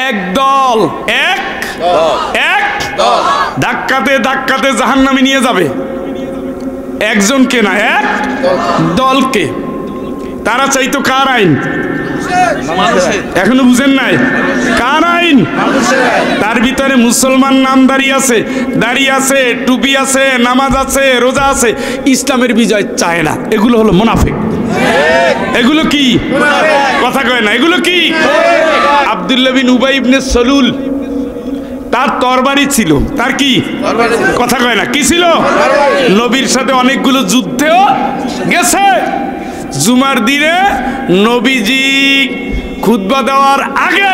এক দল, এক ধাক্কাতে ধাক্কাতে জাহান্নামে নিয়ে যাবে। একজনকে না, এক দলকে। তারা চাইতো কার আইন? এখনো বুঝেন নাই? কার আইন? তার ভিতরে মুসলমান নামদারি আছে, দাড়ি আছে, টুপি আছে, নামাজ আছে, রোজা আছে, ইসলামের বিজয় চায় না। এগুলো হলো মুনাফিক। এগুলো কি কথা কয় না? এগুলো কি? আব্দুল্লাহ বিন উবাই ইবনে সলুল, তার তরবারি ছিল। তার কি কথা কয় না? কি ছিল? নবীর সাথে অনেকগুলো যুদ্ধেও গেছে। জুমার দিনে নবীজি খুতবা দেওয়ার আগে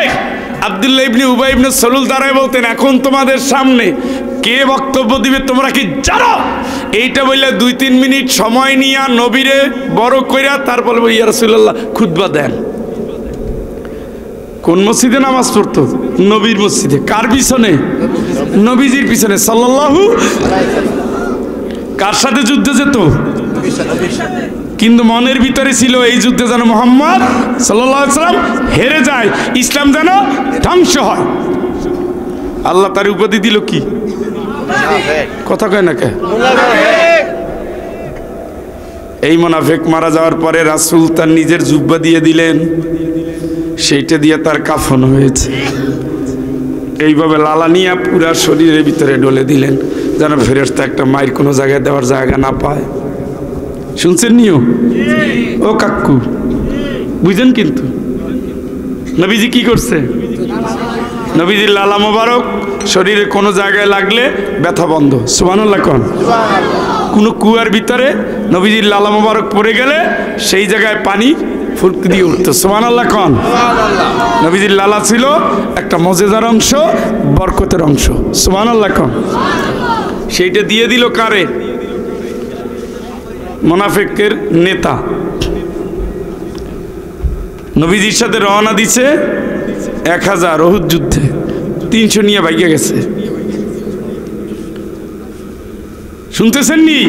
আব্দুল্লাহ ইবনে উবাই ইবনে সলুল দাঁড়ায় বলতেন, এখন তোমাদের সামনে কে বক্তব্য দিবে তোমরা কি জানো? এইটা বললে 2-3 মিনিট সময় নিয়ে নবীরে বড় কইরা তারপর বলি, ইয়া রাসূলুল্লাহ খুতবা দেন। কোন মসজিদে নামাজ পড়তো? নবীর মসজিদে। কার পিছনে? নবীজির পিছনে সাল্লাল্লাহু। কার সাথে যুদ্ধে যেত? কিন্তু মনের ভিতরে ছিল এই যুদ্ধে যেন মুহাম্মদ সাল্লাল্লাহু আলাইহি ওয়াসাল্লাম হেরে যায়, ইসলাম যেন ধ্বংস হয়। আল্লাহ তার উপাধি দিল কি? কথা কয় না কে? এই মুনাফিক মারা যাওয়ার পরে রাসূল তার নিজের জুব্বা দিয়ে দিলেন, সেইটা দিয়ে তার কাফন হয়েছে। এইভাবে লালা নিয়ে পুরা শরীরের ভিতরে ডলে দিলেন, যেন ফেরেশতা একটা মায়ের কোনো জায়গায় দেওয়ার জায়গা না পায়। শুনছেন নিও ও কাকু, বুঝেন? কিন্তু নবীজি কি করছে? নবীজির লালা মোবারক শরীরে কোনো জায়গায় লাগলে ব্যথা বন্ধ। সুবহানাল্লাহ কোন? কোনো কুয়ার ভিতরে নবীজির লালা মোবারক পড়ে গেলে সেই জায়গায় পানি ফুলক দিয়ে উঠতো। সুবহানাল্লাহ কোন? নবীজির লালা ছিল একটা মজেদার অংশ, বরকতের অংশ। সুবহানাল্লাহ কোন? সেইটা দিয়ে দিল কারে? মুনাফিকের নেতা। নবীজির সাথে রওনা দিছে 1000 উহুদ যুদ্ধে, 300 নিয়ে ভাইয়া গেছে। শুনতেছেন নি?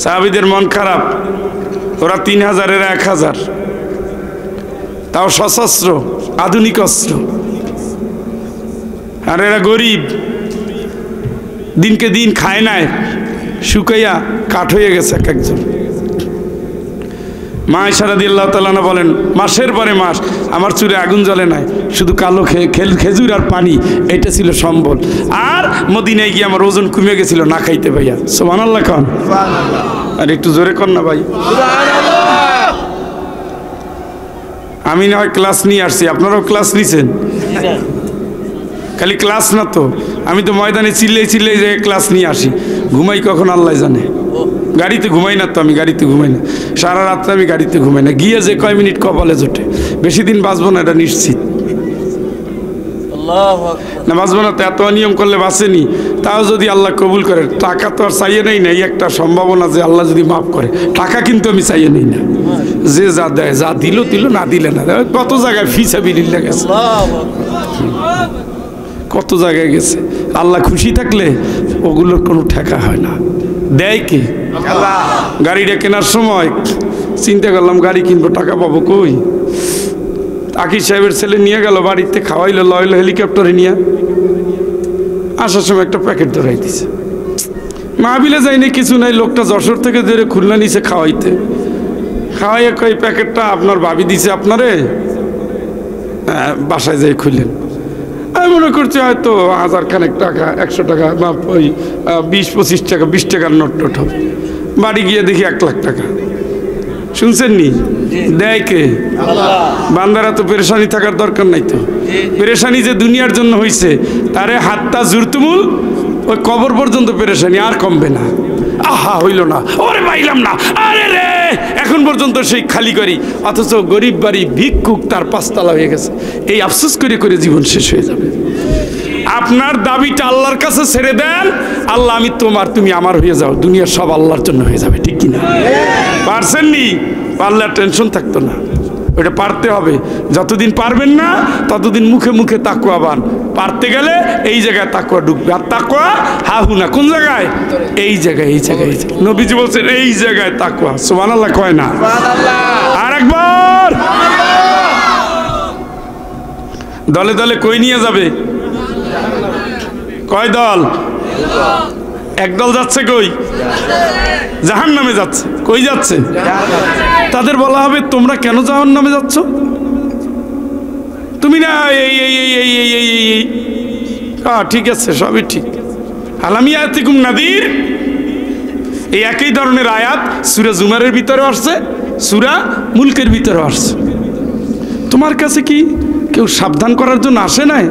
সাহাবীদের মন খারাপ, ওরা 3000-এর 1000, তাও সশস্ত্র আধুনিক অস্ত্র, আর এরা গরিব, দিনকে দিন খায় নাই, শুকাইয়া কাঠ হয়ে গেছে এক একজন। মা আয়েশা রাদিয়াল্লাহু তাআলা আনহা বলেন, মাসের পরে মাস আমার চুলে আগুন জ্বলে নাই, শুধু কালো খেজুর আর পানি, এটা ছিল সম্বল। আর মদিনায় গিয়ে আমার ওজন কমে গেছিল না খাইতে ভাইয়া। সুবহানাল্লাহ কোন? আর একটু জোরে কর না ভাই। আমি না হয় ক্লাস নিয়ে আসছি, আপনারাও ক্লাস নিছেন? খালি ক্লাস না তো, আমি তো ময়দানে চিল্লাই চিল্লাই যে ক্লাস নিয়ে আসি। ঘুমাই কখন আল্লাহ জানে। গাড়িতে ঘুমাই না তো, আমি গাড়িতে ঘুমাই না, সারা রাত্রে আমি গাড়িতে ঘুমাই না। গিয়ে যে কয় মিনিট কপালে জোটে, বেশি দিন বাঁচবো না এটা নিশ্চিত। না বাঁচবো না তো, এত নিয়ম করলে বাঁচেনি। তাও যদি আল্লাহ কবুল করে, টাকা তো আর চাইয়ে নেই না, এই একটা সম্ভাবনা যে আল্লাহ যদি মাফ করে। টাকা কিন্তু আমি চাইয়ে নেই না, যে যা দেয়, যা দিল দিল, না দিলে না। কত জায়গায় ফিসাবিলিল্লাহ গেছে, কত জায়গায় গেছে। আল্লাহ খুশি থাকলে ওগুলোর কোনো ঠেকা হয় না। দেয় কি? গাড়িটা কেনার সময় চিন্তা করলাম গাড়ি কিনবো, টাকা পাবো কই? আকিব সাহেবের ছেলে নিয়ে গেল বাড়িতে, খাওয়াইলো, লইলো হেলিকপ্টারে নিয়ে। আসার সময় একটা প্যাকেট ধরাই দিছে। মাহবিলে যায়নি, কিছু নাই, লোকটা যশোর থেকে ধরে খুলনা নিছে খাওয়াইতে। খাওয়াইয়া কই প্যাকেটটা আপনার ভাবি দিছে আপনারে, বাসায় যাই খুললেন। আমি মনে করছি হয়তো 1000 খানেক টাকা, 100 টাকা বা ওই 20-25 টাকা, 20 টাকার নোট টোট হবে। বাড়ি গিয়ে দেখি 1 লাখ টাকা। শুনছেন নি? দেয় কে? বান্দারা তো পেরেশানি থাকার দরকার নাই তো। পেরেশানি যে দুনিয়ার জন্য হয়েছে, তারে হাতটা জুরতুমুল ওই কবর পর্যন্ত পেরেশানি, আর কমবে না। আহা হইল না, ওরে পাইলাম না, আরে রে, এখন পর্যন্ত সেই খালি করি। অথচ গরিব বাড়ি ভিক্ষুক, তার 5 তলা হয়ে গেছে। এই আফসোস করে করে জীবন শেষ হয়ে যাবে। আপনার দাবিটা আল্লাহর কাছে ছেড়ে দেন, আল্লাহ আমি তোমার, তুমি আমার হয়ে যাও, দুনিয়ার সব আল্লাহর জন্য হয়ে যাবে। ঠিক কিনা? পারছেন নি? পারলে আর টেনশন থাকতো না। ওইটা পারতে হবে। যতদিন পারবেন না ততদিন মুখে মুখে তাকওয়া বান, পারতে গেলে এই জায়গায় তাকওয়া ঢুকবে। আর তাকওয়া হাহু না, কোন জায়গায়? এই জায়গায়, এই জায়গায়। নবীজি বলছেন এই জায়গায় তাকওয়া। সুবহানাল্লাহ কয় না? আর একবার দলে দলে কই নিয়ে যাবে? কয় দল? একদল যাচ্ছে কই? জাহান্নামে যাচ্ছে। কই যাচ্ছে? তাদের বলা হবে তোমরা কেন জাহান্নামে যাচ্ছ? তুমি না এই এই এই এই এই এই এই এই ঠিক আছে, সবই ঠিক। আলামিয়াতিকুম নাদির, এই একই ধরনের আয়াত সূরা জুমারের ভিতরে আসছে, সূরা মুলকের ভিতরে আসছে। তোমার কাছে কি কেউ সাবধান করার জন্য আসে নাই?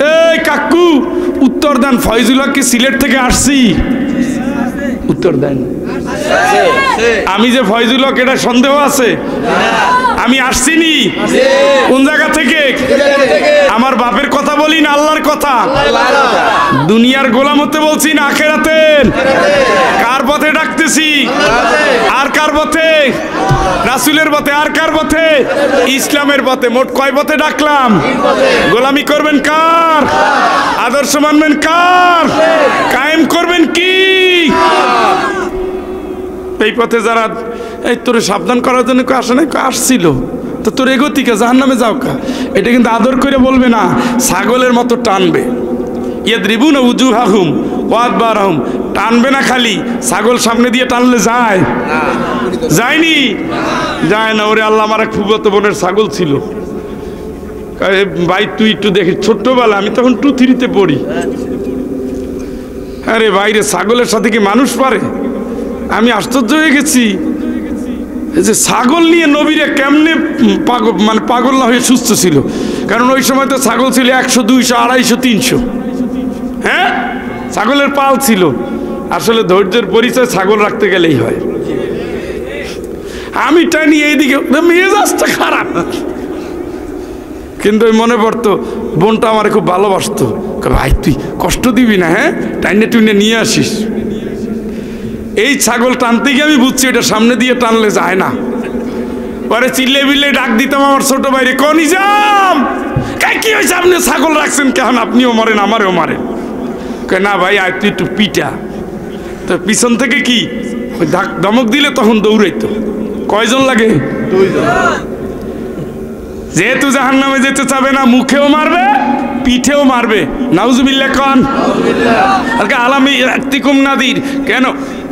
এই কাকু উত্তর দেন, ফয়জুল হক কি সিলেট থেকে আসছি? উত্তর দেন। আমি যে ফয়জুল হক এটা সন্দেহ আছে? আমি আসছিনি। কোন জায়গা থেকে? আমার বাপের কথা বলি না আল্লাহর কথা? দুনিয়ার গোলাম হতে বলছি না আখিরাতের? কার পথে ডাকতেছি? আর কার পথে? রাসূলের পথে। আর কার পথে? ইসলামের পথে। মোট কয় পথে ডাকলাম? গোলামি করবেন কার? আদর্শ মানবেন কার? কায়েম করবেন কি? এই পথে যারা এই তোরে সাবধান করার জন্য আসে না, আসছিল তো তোর এগোতিকে জাহান্নামে যাও কা, এটা কিন্তু আদর করে বলবে না, ছাগলের মতো টানবে। ইয়াদরিবুনা উজুহাহুম ওয়া আদবারহুম, টানবে না খালি, ছাগল সামনে দিয়ে টানলে যায়? যায়নি, যায় না। ওরে আল্লাহ, আমার এক ফুফাতো বোনের ছাগল ছিল। ভাই তুই একটু দেখি, ছোট্টবেলা আমি তখন 2-3-তে পড়ি। আরে বাইরে ছাগলের সাথে কি মানুষ পারে? আমি আশ্চর্য হয়ে গেছি যে ছাগল নিয়ে নবীরা কেমনে পাগল, মানে পাগল না হয়ে সুস্থ ছিল। কারণ ওই সময় তো ছাগল ছিল 100, 200, 250, 300। হ্যাঁ, ছাগলের পাল ছিল। আসলে ধৈর্যের পরিচয় ছাগল রাখতে গেলেই হয়। আমি টানি এইদিকে, মেজাজটা খারাপ, কিন্তু ওই মনে পড়তো বোনটা আমার খুব ভালোবাসতো। ভাই তুই কষ্ট দিবি না, হ্যাঁ টাইনে টুইনে নিয়ে আসিস। এই ছাগল টানতে গিয়ে আমি বুঝছি এটা সামনে দিয়ে টানলে যায় না। পরে চিল্লে বিল্লে ডাক দিতাম আমার ছোট ভাইরে, কনিজাম কি হয়েছে, আপনি ছাগল রাখছেন কেন? আপনিও মারেন আমারও মারেন। না ভাই আয় তুই একটু পিটা। তো পিছন থেকে কি ওই ধমক দিলে তখন দৌড়াইতো। কয়জন লাগে? 2 জন। যেহেতু জাহান্নামে যেতে চাবে না, মুখেও মারবে পিঠেও মারবে। নাউজুবিল্লাহ কন। আলামিয়াতিকুম নাদির, কেন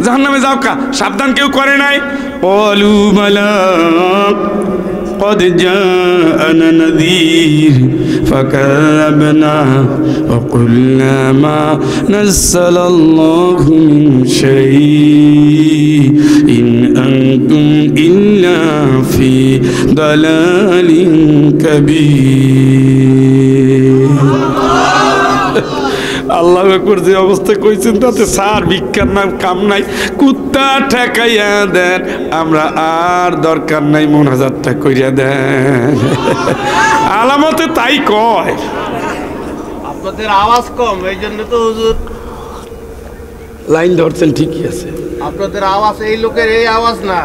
জাহান্নামে যাও কা? সাবধান কেউ করে নাই? ক্বালু বালা قد جاءنا نذير فكذبنا وقلنا ما نزل الله من شيء إن أنتم إلا في ضلال كبير। আল্লাহ আকবার, যে অবস্থা কইছেন তাতে সার ভিক্ষার নাম কাম নাই, কুত্তা ঠেকাইয়া দেন, আমরা আর দরকার নাই, মোনাজাতটা কইরা দেন। আলামতে তাই কয়। আপনাদের আওয়াজ কম, এই জন্য তো হুজুর লাইন ধরছেন, ঠিকই আছে। আপনাদের আওয়াজ এই লোকের এই আওয়াজ না,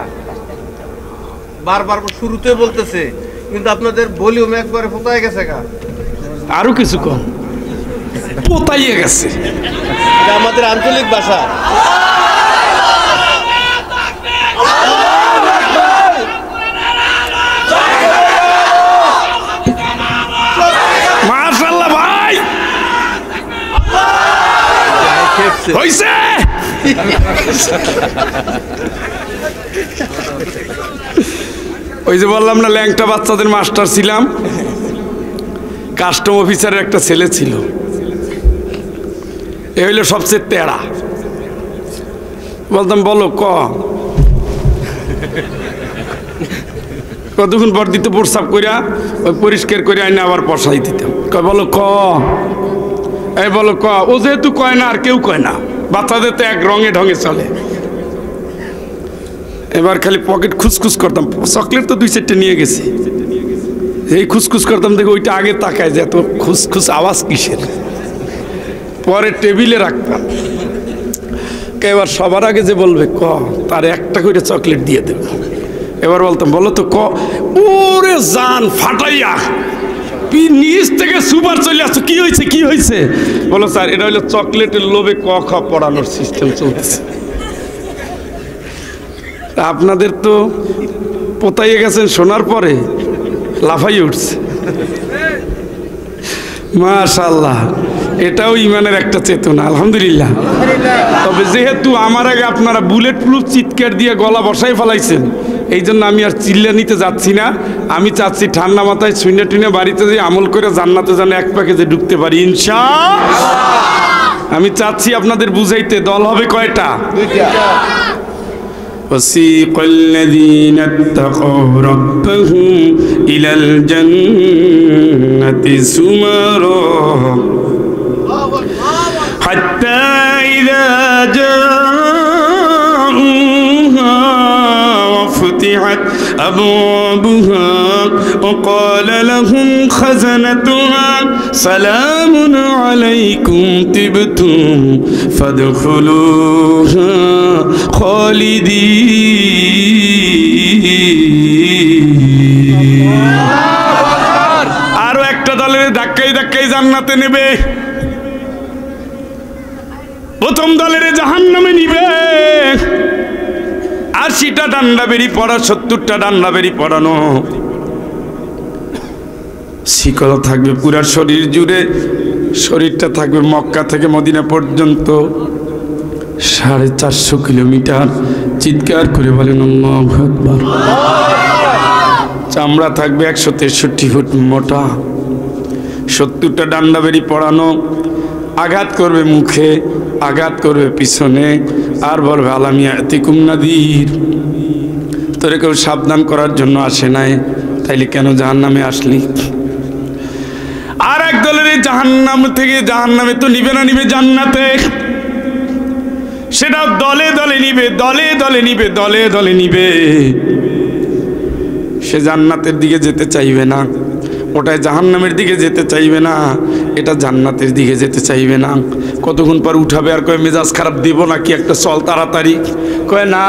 বারবার শুরুতে বলতেছে, কিন্তু আপনাদের ভলিউম একবারে ফোটায় গেছে গা। আরো কিছু কম পোতাইয়ে গেছে। এটা আমাদের আঞ্চলিক ভাষা। মাশাআল্লাহ ভাই, হইছে। ওই যে বললাম না ল্যাংটা বাচ্চাদের মাস্টার ছিলাম, কাস্টম অফিসারের একটা ছেলে ছিল, এ হইল সবচেয়ে তেড়া। বলতাম বলো ক, কতক্ষণ পর দিতে প্রস্রাব করিয়া ওই পরিষ্কার করে আইনে আবার বসাই দিতাম। কয় বলো ক, এই বলো ক। ও যেহেতু কয় না আর কেউ কয় না, বাচ্চাদের তো এক রঙে ঢঙে চলে। এবার খালি পকেট খুসখুস করতাম, চকলেট তো 2-4টে নিয়ে গেছি, এই খুসখুস করতাম, দেখে ওইটা আগে তাকায় যে এত খুসখুস আওয়াজ কিসের। পরে টেবিলে রাখতাম, এবার সবার আগে যে বলবে ক, তার একটা করে চকলেট দিয়ে দেব। এবার বলতাম বলো তো ক, ওরে জান ফাটাইয়া নিচ থেকে সুপার চলে আসতো, কি হয়েছে কি হয়েছে? বলো স্যার এটা হলো চকলেটের লোভে ক খ পড়ানোর সিস্টেম চলতেছে। আপনাদের তো পোতাইয়ে গেছেন, শোনার পরে লাফাই উঠছে। মাশাআল্লাহ, এটাও ইমানের একটা চেতনা, আলহামদুলিল্লাহ। তবে যেহেতু আমার আগে আপনারা বুলেট প্রুফ চিৎকার দিয়ে গলা বসাই ফেলাইছেন, এই জন্য আমি আর চিল্লা নিতে যাচ্ছি না। আমি চাচ্ছি ঠান্ডা মাথায় শুনে টুনে বাড়িতে যে আমল করে জান্নাতে যেন এক প্যাকেজে ঢুকতে পারি ইনশাআল্লাহ। আমি চাচ্ছি আপনাদের বুঝাইতে, দল হবে কয়টা? وسيق الذين اتقوا ربهم إلى الجنة زمرا حتى إذا جاءوها وفتحت أبوابها وقال لهم خزنتها سلام عليكم طبتم فادخلوها خالدين। আরো একটা দলের ধাক্কাই ধাক্কাই জান্নাতে নেবে, প্রথম দলের জাহান্নামে নিবে। 80টা ডান্ডা বেরি পড়া, 70টা ডান্ডা বেরি পড়ানো, শিকল থাকবে পুরা শরীর জুড়ে। শরীরটা থাকবে মক্কা থেকে মদিনা পর্যন্ত 450 কিলোমিটার। চিৎকার করে বলেন আল্লাহু আকবার। চামড়া থাকবে 163 ফুট মোটা, 70টা ডান্ডা বেরি পড়ানো। আঘাত করবে মুখে, আঘাত করবে পিছনে, আর বলবে আলামিয়া আতিকুম নাদির, তোরে কেউ সাবধান করার জন্য আসে নাই, তাইলে কেন জাহান্নামে আসলি? আর এক দলের জাহান্নাম থেকে, জাহান্নামে তো নিবে না, নিবে জান্নাতে। সেটা দলে দলে নিবে, দলে দলে নিবে, দলে দলে নিবে। সে জান্নাতের দিকে যেতে চাইবে না, ওটাই জাহান্নামের দিকে যেতে চাইবে না, এটা জান্নাতের দিকে যেতে চাইবে না। কতক্ষণ পর উঠাবে আর কয় মেজাজ খারাপ দিব নাকি, একটা চল তাড়াতাড়ি। কয় না,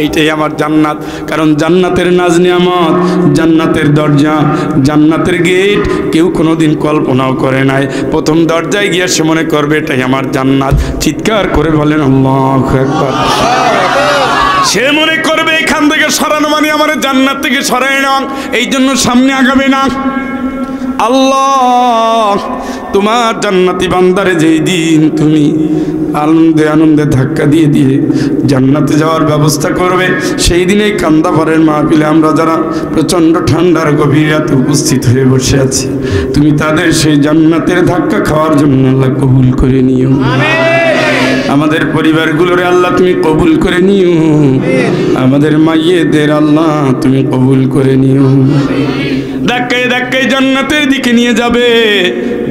এইটাই আমার জান্নাত। কারণ জান্নাতের নাজ নিয়ামত, জান্নাতের দরজা, জান্নাতের গেট কেউ কোনোদিন কল্পনাও করে নাই। প্রথম দরজায় গিয়ে সে মনে করবে এটাই আমার জান্নাত। চিৎকার করে বলেন আল্লাহু আকবার। সে মনে করবে এখান থেকে সরানো মানে আমার জান্নাত থেকে সরাই না, এই জন্য সামনে আগাবে না। আল্লাহ তোমার জান্নাতি বান্দারে যেই দিন তুমি আনন্দে আনন্দে ধাক্কা দিয়ে দিয়ে জান্নাতে যাওয়ার ব্যবস্থা করবে, সেই দিনেই কান্দাপাড়ের মাহফিলে আমরা যারা প্রচণ্ড ঠান্ডার গভীর রাতে উপস্থিত হয়ে বসে আছি, তুমি তাদের সেই জান্নাতের ধাক্কা খাওয়ার জন্য আল্লাহ কবুল করে নিও। আমাদের পরিবারগুলোরে আল্লাহ তুমি কবুল করে নিও, আমাদের মাইয়েদের আল্লাহ তুমি কবুল করে নিও। ধাক্কায় ধাক্কায় জান্নাতের দিকে নিয়ে যাবে।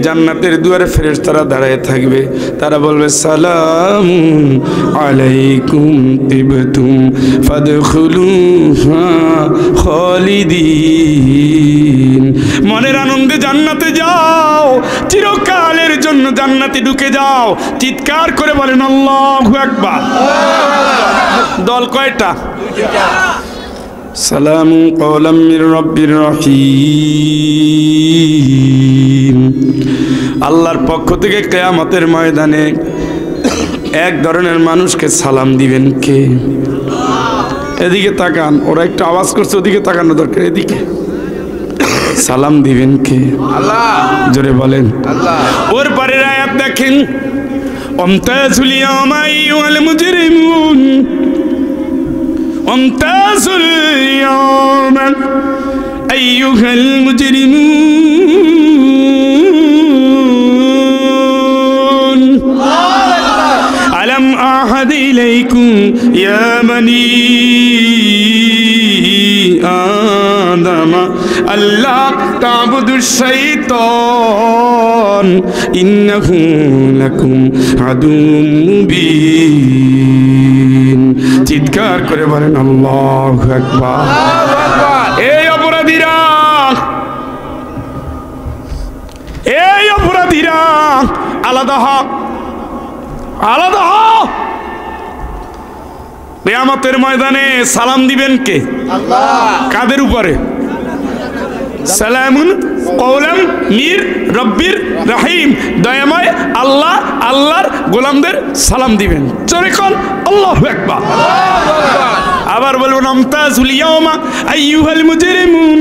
জান্নাতের দুয়ারে ফেরেশতারা দাঁড়ায় থাকবে, তারা বলবে সালামুন আলাইকুম তিবতুম ফাদখুলুহা খালিদিন। মনের আনন্দে জান্নাতে যাও, চিরকালের জন্য জান্নাতে ঢুকে যাও। চিৎকার করে বলেন আল্লাহু আকবার। দল কয়টা? সালামু কওলাম মির রাব্বির রহিম। আল্লাহর পক্ষ থেকে কিয়ামতের ময়দানে এক ধরনের মানুষকে সালাম দিবেন কে? এদিকে তাকান, ওরা একটু আওয়াজ করছে, ওদিকে তাকানো দরকার। এদিকে সালাম দিবেন কে? আল্লাহ। জোরে বলেন আল্লাহ। ওর পরের আয়াত দেখেন, আমতাজুল ইয়াওমা আইয়ুহাল মুজরিমুন, আমতাজুল ইয়াওমা আইয়ুহাল মুজরিমুন আলাম আহাদ ইলাইকুম ইয়া বানি আদম আল্লাহ তা'বুদুশ শাইতান ইন্নাহু লাকুম আদুউম মুবিন। চিৎকার করে বলেন আল্লাহু আকবার। এই অপরাধীরা, এই অপরাধীরা আলাদা হ, আলাদা হ। কিয়ামতের ময়দানে সালাম দিবেন কে? আল্লাহ। কাদের উপরে? সালামুন কওলাম মির রব্বির রহিম। দয়াময় আল্লাহ, আল্লাহর গোলামদের সালাম দিবেন। জোরে কোন আল্লাহু আকবার। আবার বলবেন আমতাজুল ইয়াওমা আইয়ুহাল মুজরিমুন।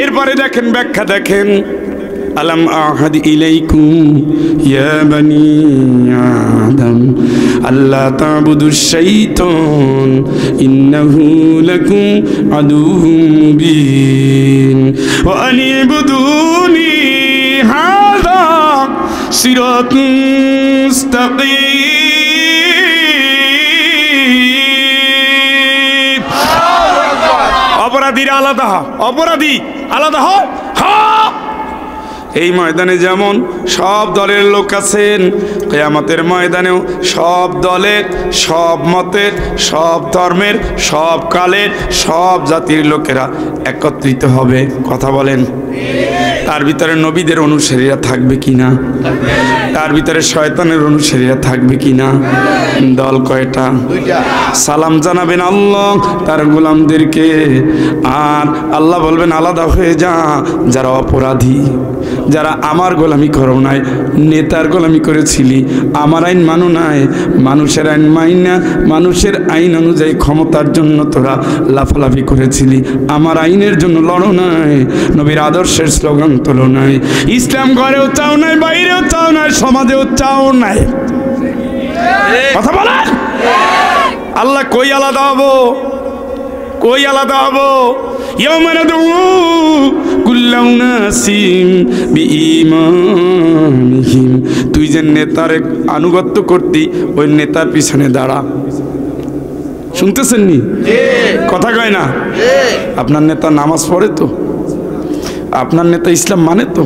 এরপরে দেখেন ব্যাখ্যা, দেখেন আলাম আহাদ ইলাইকুম ইয়া বানি আদম আল্লা তা'বুদুশ শাইতান ইন্নাহু লাকুম আদুউম মুবিন ওয়া আনি'বুদুনি হাযা সিরাতুম মুস্তাকিম। অপরাধীরা আলাদা হ, অপরাধী আলাদা হ। এই ময়দানে যেমন সব দলের লোক আছেন, কিয়ামতের ময়দানেও সব দলের, সব মতের, সব ধর্মের, সব কালের, সব জাতির লোকেরা একত্রিত হবে। কথা বলেন। তার ভিতরে নবীদের অনুসারীরা থাকবে কিনা? তার ভিতরে শয়তানের অনুসারীরা থাকবে কিনা? দল কয়টা? সালাম জানাবেন আল্লাহ তার গোলামদেরকে, আর আল্লাহ বলবেন আলাদা হয়ে যা যারা অপরাধী, যারা আমার গোলামি করো নাই, নেতার গোলামি করেছিলি, আমার আইন মানু নাই, মানুষের আইন মাইন না, মানুষের আইন অনুযায়ী ক্ষমতার জন্য তোরা লাফালাফি করেছিলি, আমার আইনের জন্য লড়ো নাই, নবীর আদর্শের স্লোগান তোলো নাই, ইসলাম ঘরেও চাও নাই, বাইরেও চাও নাই, সমাজেও চাও নাই। কথা বলেন। আল্লাহ কই আলাদা হবো? কই আলাদা হবো? ইয়াউমা নাদউ কুল্লা উনাসিম বিঈমানিহিম। তুই যে নেতার আনুগত্য করতি, ওই নেতার পিছনে দাঁড়া। শুনতেছেন নি? কথা কয় না? আপনার নেতা নামাজ পড়ে তো? আপনার নেতা ইসলাম মানে তো?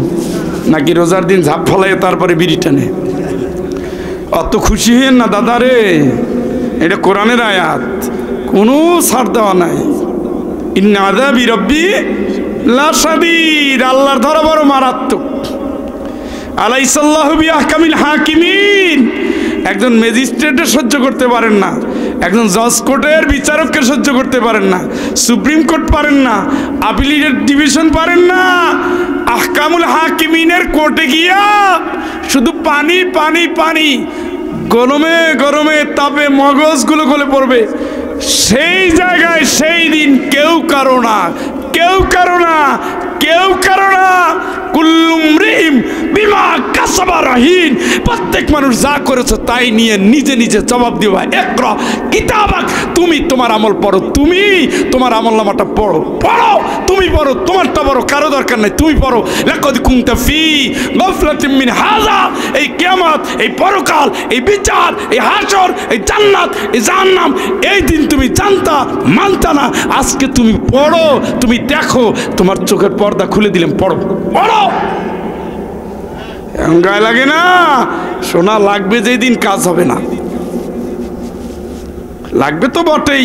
নাকি রোজার দিন ঝাপ ফলায় তারপরে বিড়ি টানে? অত খুশি হইেন না দাদা রে, এটা কোরআনের আয়াত, কোনো ছাড় দেওয়া নাই। ইন্না আযাবি রাব্বি লাশাদীদ। আল্লাহর ধরা বড় মারাত্মক। আলাইসাল্লাহু বিআহকামিল হাকিমিন। একজন ম্যাজিস্ট্রেটে সহ্য করতে পারেন না, একজন জজ কোর্টের বিচারককে সহ্য করতে পারেন না, সুপ্রিম কোর্ট পারেন না, আপিলেট ডিভিশন পারেন না, আহকামুল হাকিমিনের কোর্টে গিয়া শুধু পানি পানি পানি, গরমে গরমে তাপে মগজগুলো গলে পড়বে। সেই জায়গায় সেই দিন কেউ কারো না, কেউ কারো না, কেউ কারো না। কুল্লুম রিম বিমা কাসাবা রাহিন। প্রত্যেক মানুষ যা করেছে তাই নিয়ে নিজে নিজে জবাব দিবা। ইকরা কিতাবাক। তুমি তোমার আমল পড়ো, তুমি তোমার আমলনামাটা পড়ো, পড়ো, তুমি পড়ো, তোমারটা পড়ো, কারো দরকার নাই, তুমি পড়ো। লাকাদ কুনতা ফি গাফলাতিন মিন হাযা। এই কিয়ামত, এই পরকাল, এই বিচার, এই হাশর, এই জান্নাত, এই জাহান্নাম, এই দিন তুমি জানতা মানতা না। আজকে তুমি পড়ো, তুমি দেখো, তোমার চোখের পর্দা খুলে দিলাম, পড়ো, পড়ো। গায়ে লাগে না? সোনা লাগবে যেই দিন কাজ হবে না, লাগবে তো বটেই,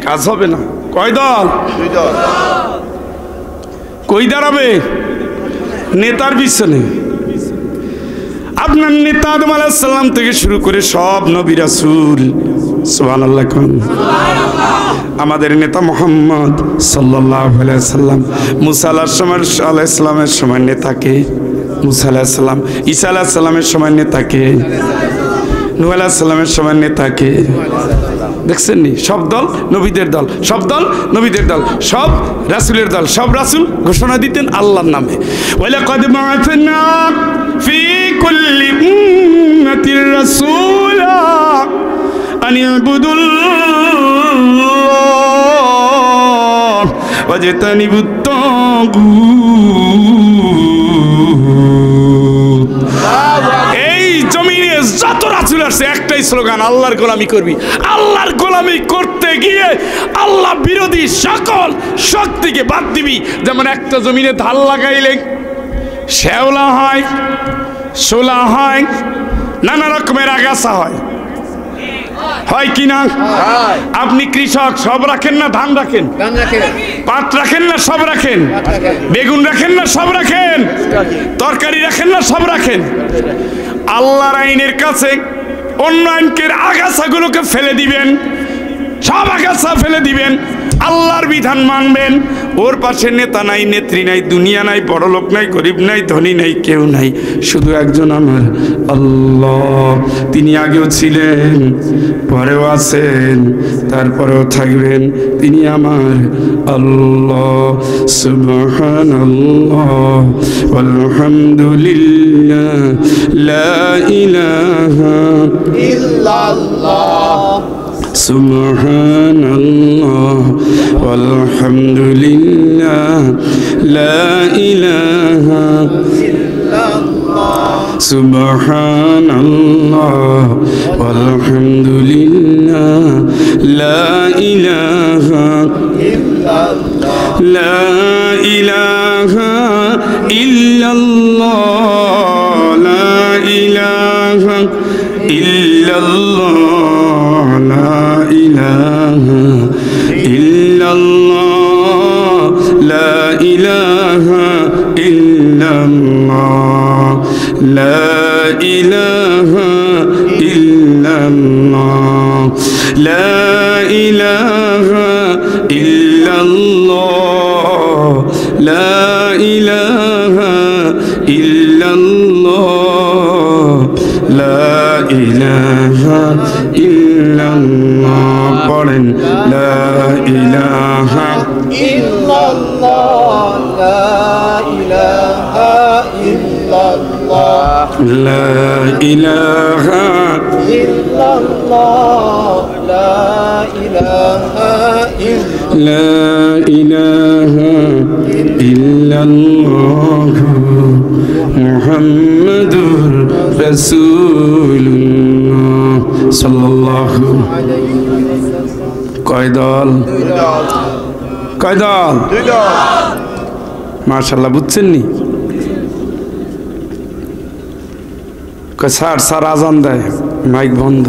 কাজ হবে না। কয় দল? কই দাঁড়াবে? নেতার পিছনে। আপনার নেতা আদম আলাইহিস সালাম থেকে শুরু করে সব নবী রাসূল, সুবহানাল্লাহ কোন, আমাদের নেতা মুহাম্মদ সাল্লাল্লাহু আলাইহি ওয়াসাল্লাম। মুসা আলাইহিস সালামের সময় নেতাকে মুসা আলাইহিস সালাম, ঈসা আলাইহিস সালামের সময় নেতাকে, নূহ আলাইহিস সালামের সময় নেতাকে। দেখছেন নি? সব দল নবীদের দল, সব দল নবীদের দল, সব রাসূলের দল। সব রাসূল ঘোষণা দিতেন আল্লাহর নামে। ওয়ালাকাদ বা'আথনা ফি কুল্লি উম্মাতির রাসূলা আন ইবুদুল্লাহ ওয়াজতানিবুত তাগুত। এই জমিনে যত রাসূল আছে একটাই স্লোগান, আল্লাহর গোলামি করবি। আল্লাহর গোলামি করতে গিয়ে আল্লাহ বিরোধী সকল শক্তিকে বাদ দিবি। যেমন একটা জমিনে ধান লাগাইলে শ্যাওলা হয়, শোলা হয়, নানা রকমের আগাছা হয়, হয় কি না? আপনি কৃষক, সব রাখেন না ধান রাখেন? পাট রাখেন না সব রাখেন? বেগুন রাখেন না সব রাখেন? তরকারি রাখেন না সব রাখেন? আল্লাহর আইনের কাছে অন্য আইনকে আগাছাগুলোকে ফেলে দিবেন, সব আগাছা ফেলে দিবেন। আল্লাহর বিধান মানবেন। ওর পাশে নেতা নাই, নেত্রী নাই, দুনিয়া নাই, বড়লোক নাই, গরিব নাই, ধনী নাই, কেউ নাই, শুধু একজন আমার আল্লাহ। তিনি আগেও ছিলেন, পরেও আছেন, তারপরেও থাকবেন। তিনি আমার আল্লাহ। সুবহানাল্লাহ আলহামদুলিল্লাহ লা ইলাহা ইল্লাল্লাহ সুবহানাল্লাহ আলহামদুলিল্লাহ লা ইলাহা ইল্লাল্লাহ সুবহানাল্লাহ আলহামদুলিল্লাহ লা ইলাহা ইল্লাল্লাহ লা ইলাহা ইল্লাল্লাহ লা ইলাহা ইল্লাল্লাহ লা ইলাহা ইল্লাল্লাহ লা ইলাহা ইল্লাল্লাহ লা ইলাহা ইল্লাল্লাহ লা ইলাহা ইল্লাল্লাহ লা ইলাহা ইল্লাল্লাহ লা ইলাহা ইল্লাল্লাহ পড়েন লা ইলাহা ইল্লাল্লাহ লা ইলাহা ইল্লাল্লাহ লা ইলাহা ইল্লাল্লাহ লা ইলাহা লা ইলাহা ইল্লাল্লাহ মুহাম্মাদুর রাসূলুল্লাহ সাল্লাল্লাহু কয় দল? কয় দল? মাশাআল্লাহ, বুঝছেন নি? স্যার স্যার আজান দেয়, মাইক বন্ধ।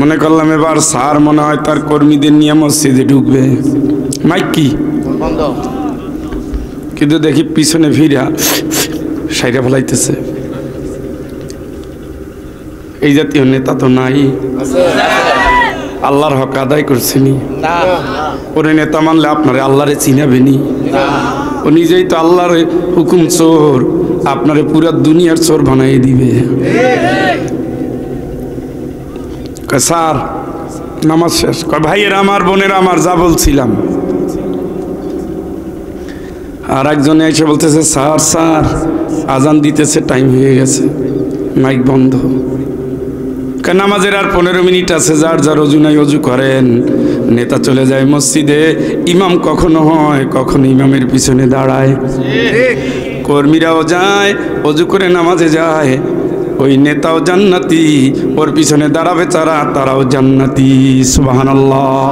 মনে করলাম এবার স্যার মনে হয় তার কর্মীদের নিয়ে মসজিদে ঢুকবে, মাইক কি বন্ধ, কিন্তু দেখি পিছনে ফিরা সাইরা ফেলাইতেছে। এই জাতীয় নেতা তো নাই। আল্লাহর হক আদায় করছেনি। ওরে নেতা মানলে আপনারে আল্লাহরে চিনাবেনি। ও নিজেই তো আল্লাহর হুকুম চোর, আপনারে পুরা দুনিয়ার চোর বানাই দিবে। স্যার নামাজ শেষ, ভাইয়ের আমার বোনের আমার যা বলছিলাম। আর একজনে এসে বলতেছে স্যার স্যার আজান দিতেছে, টাইম হয়ে গেছে, মাইক বন্ধ। নামাজের আর 15 মিনিট আছে, যার যার অজু নাই অজু করেন। নেতা চলে যায় মসজিদে, ইমাম কখনো হয় কখনো ইমামের পিছনে দাঁড়ায়, কর্মীরাও যায় অজু করে নামাজে যায়। ওই নেতাও জান্নাতি, ওর পিছনে দাঁড়াবে যারা তারাও জান্নাতি। সুবহানাল্লাহ।